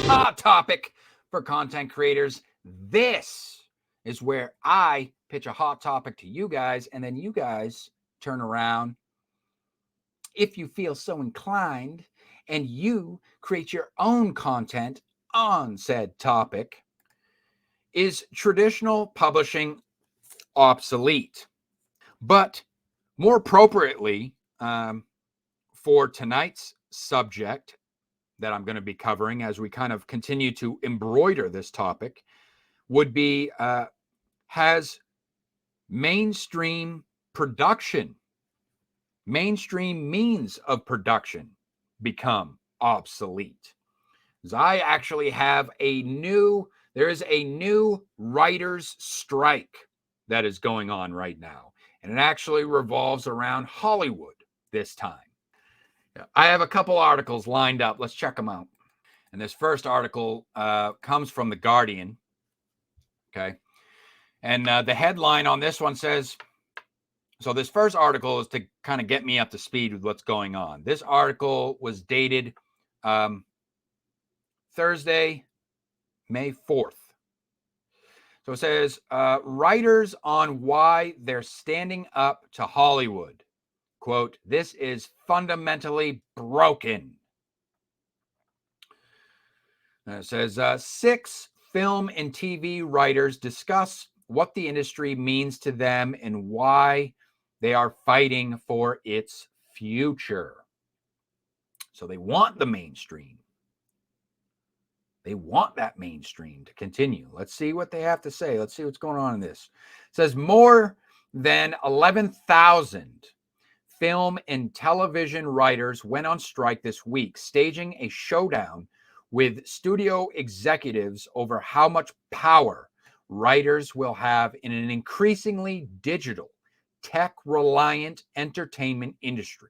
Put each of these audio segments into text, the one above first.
hot topic for content creators. This is where I pitch a hot topic to you guys, and then you guys turn around, if you feel so inclined, and you create your own content on said topic. Is traditional publishing obsolete? But more appropriately, for tonight's subject that I'm going to be covering as we kind of continue to embroider this topic would be has mainstream production, mainstream means of production become obsolete? Because I actually have there is a new writer's strike that is going on right now. And it actually revolves around Hollywood this time. I have a couple articles lined up. Let's check them out. And this first article comes from The Guardian. Okay. And the headline on this one says, so this first article is to kind of get me up to speed with what's going on. This article was dated Thursday, May 4th. So it says, writers on why they're standing up to Hollywood. Quote, this is fundamentally broken. And it says, 6 film and TV writers discuss what the industry means to them and why they are fighting for its future. So they want the mainstream. They want that mainstream to continue. Let's see what they have to say. Let's see what's going on in this. It says more than 11,000 film and television writers went on strike this week, staging a showdown with studio executives over how much power writers will have in an increasingly digital, tech-reliant entertainment industry.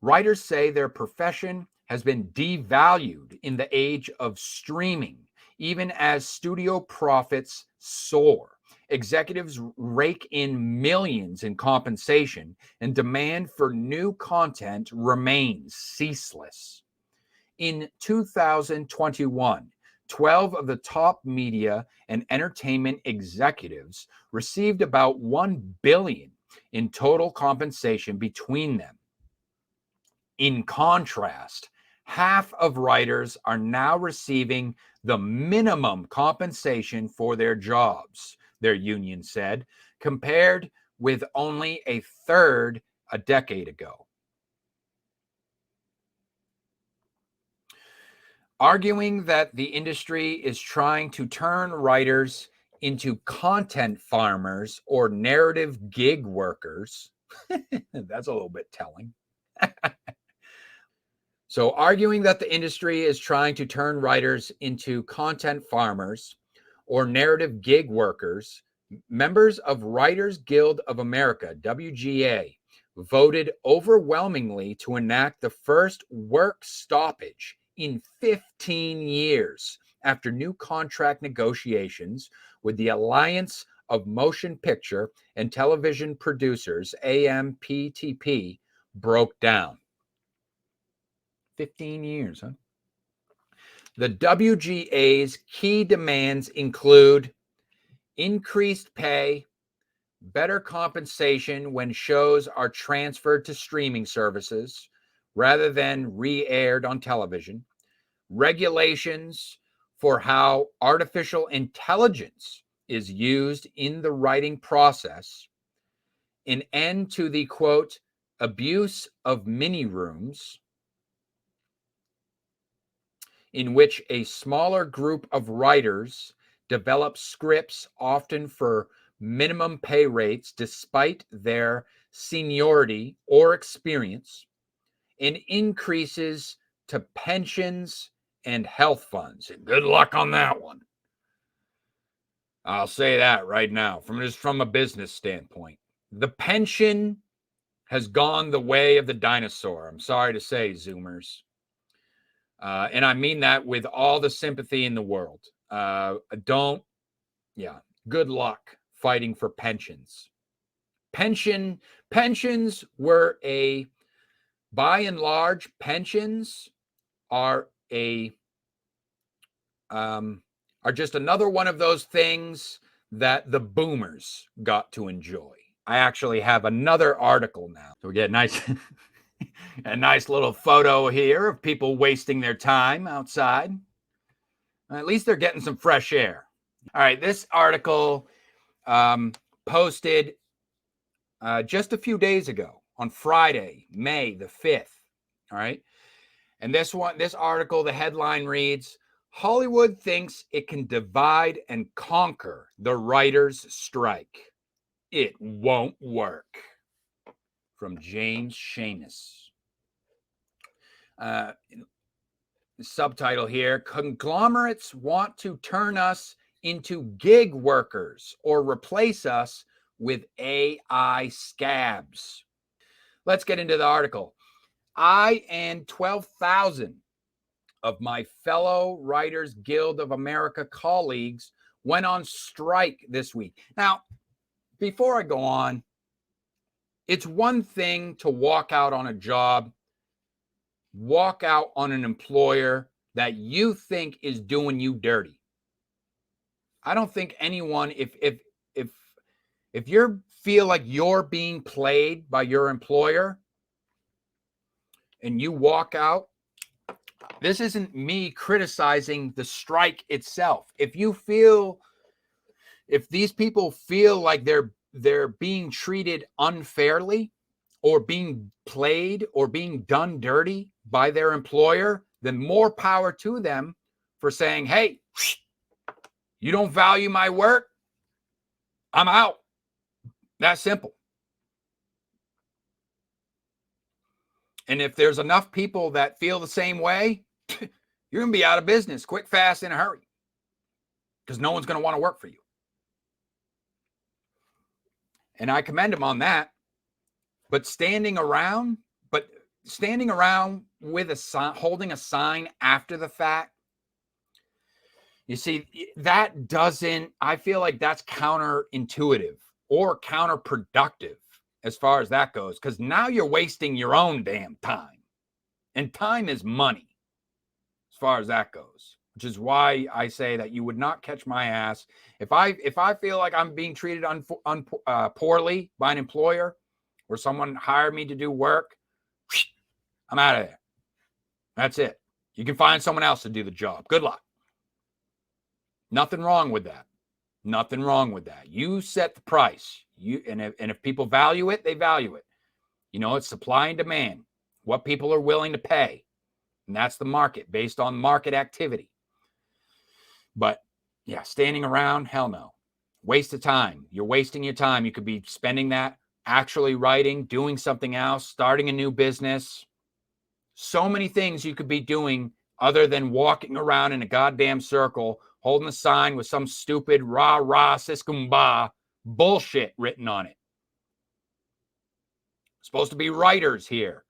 Writers say their profession has been devalued in the age of streaming, even as studio profits soar. Executives rake in millions in compensation, and demand for new content remains ceaseless. In 2021, 12 of the top media and entertainment executives received about $1 billion in total compensation between them. In contrast, half of writers are now receiving the minimum compensation for their jobs, their union said, compared with only a third a decade ago. Arguing that the industry is trying to turn writers into content farmers or narrative gig workers. That's a little bit telling. So arguing that the industry is trying to turn writers into content farmers or narrative gig workers, members of Writers Guild of America, WGA, voted overwhelmingly to enact the first work stoppage in 15 years after new contract negotiations with the Alliance of Motion Picture and Television Producers, AMPTP, broke down. 15 years, huh? The WGA's key demands include increased pay, better compensation when shows are transferred to streaming services rather than re-aired on television, regulations for how artificial intelligence is used in the writing process, an end to the, quote, abuse of mini rooms, in which a smaller group of writers develop scripts often for minimum pay rates despite their seniority or experience, and increases to pensions and health funds. And good luck on that one. I'll say that right now, from a business standpoint. The pension has gone the way of the dinosaur. I'm sorry to say, Zoomers. And I mean that with all the sympathy in the world. Good luck fighting for pensions. Pensions were by and large, pensions are are just another one of those things that the boomers got to enjoy. I actually have another article now. So we get a nice little photo here of people wasting their time outside. At least they're getting some fresh air. All right, this article posted just a few days ago on Friday, May the 5th. All right. And this article, the headline reads, Hollywood thinks it can divide and conquer the writers' strike. It won't work. From James Shamus. Subtitle here, conglomerates want to turn us into gig workers or replace us with AI scabs. Let's get into the article. I and 12,000 of my fellow Writers Guild of America colleagues went on strike this week. Now, before I go on, it's one thing to walk out on a job, walk out on an employer that you think is doing you dirty. I don't think anyone, if you feel like you're being played by your employer and you walk out, this isn't me criticizing the strike itself. If these people feel like they're being treated unfairly or being played or being done dirty by their employer, then more power to them for saying, hey, you don't value my work, I'm out. That simple. And if there's enough people that feel the same way, you're going to be out of business quick, fast, in a hurry, because no one's going to want to work for you. And I commend them on that. But standing around with a sign, holding a sign after the fact, you see, that doesn't, I feel like that's counterintuitive or counterproductive as far as that goes, because now you're wasting your own damn time. And time is money as far as that goes, which is why I say that you would not catch my ass. If I feel like I'm being treated poorly by an employer or someone hired me to do work, I'm out of there. That's it. You can find someone else to do the job. Good luck. Nothing wrong with that. Nothing wrong with that. You set the price. And if people value it, they value it. You know, it's supply and demand, what people are willing to pay. And that's the market based on market activity. But yeah, standing around, hell no. Waste of time. You're wasting your time. You could be spending that actually writing, doing something else, starting a new business. So many things you could be doing other than walking around in a goddamn circle, holding a sign with some stupid rah rah siskumba bullshit written on it. Supposed to be writers here.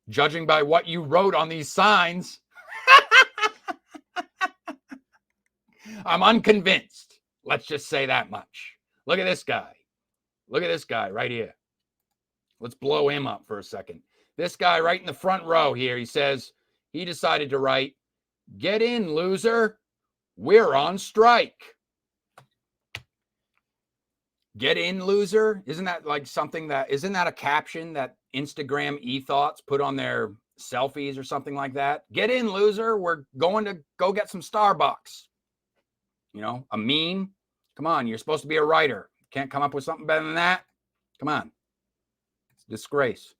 Judging by what you wrote on these signs, I'm unconvinced. Let's just say that much. Look at this guy. Look at this guy right here. Let's blow him up for a second. This guy right in the front row here, he says he decided to write, "Get in, loser. We're on strike." Get in, loser. Isn't that like something isn't that a caption that Instagram e-thoughts put on their selfies or something like that? Get in, loser. We're going to go get some Starbucks. You know, a meme. Come on, you're supposed to be a writer. Can't come up with something better than that? Come on. It's a disgrace.